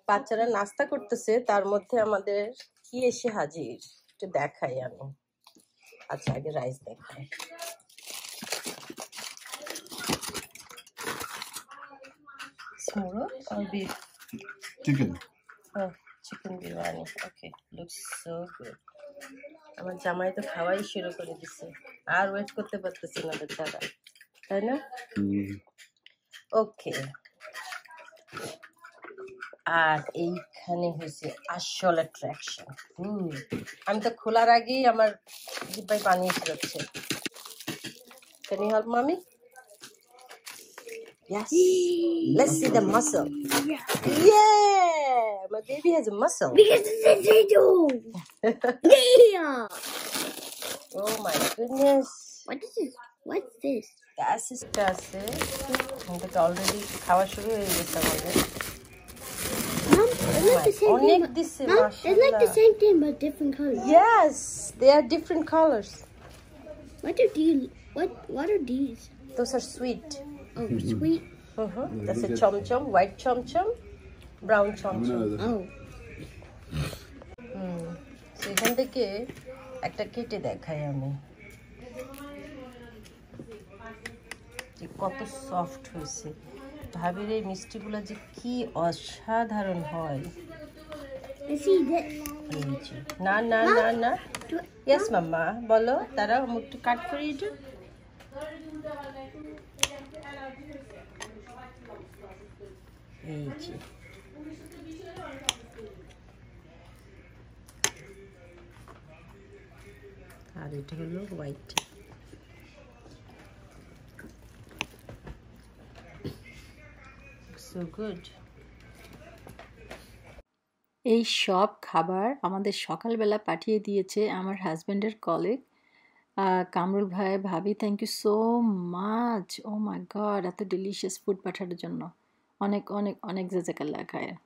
বাচ্চারা নাস্তা করতেছে, তার মধ্যে আমাদের কি এসে হাজির একটু দেখাই আমি। আচ্ছা, আগে রাইস দেখাই। Smoro or beef? Chicken. Oh, chicken biryani. Okay, looks so good. আমার জামাই তো খাওয়াই শুরু করে দিছে, আর ওয়েট করতে পারতেছি না বেচারা, তাই না? ওকে, আর এইখানে হয়েছে আসল অ্যাট্রাকশন। আমি তো খোলার আগেই আমার জিব্বায় পানি এসে যাচ্ছে। Can you help mommy? Yes. Let's see the muscle. Yeah, my baby has a muscle. Because it's a do. Yeah. Oh my goodness. What is this? What's this? Gas is আমাদেরকে already খাওয়া শুরু হয়ে গেছে আমাদের। Mom, it's like the same অনেক thing. দিছে Mom, it's like the মাশাআল্লাহ। same thing but different colors. Yes, they are different colors. What are these? Those are sweet. Oh, sweet. That's a chom chom, white chom chom, brown chom chom. Oh. So এখান থেকে একটা কেটে দেখাই আমি, যে কত soft হয়েছে। ভাবির এই মিষ্টিগুলো যে কি অসাধারণ হয়। না না না না, ইয়েস মাম্মা বলো, তারা মুখটা কাট করে একটু। এই যে আর এটা হলো হোয়াইট। So good. এই সব খাবার আমাদের সকালবেলা পাঠিয়ে দিয়েছে আমার হাজব্যান্ডের কলিগ কামরুল ভাই। ভাবি, thank you so much. Oh my god, এত ডিলিশিয়াস ফুড পাঠানোর জন্য। অনেক অনেক অনেক জাজাকাল্লাহ খায়ের।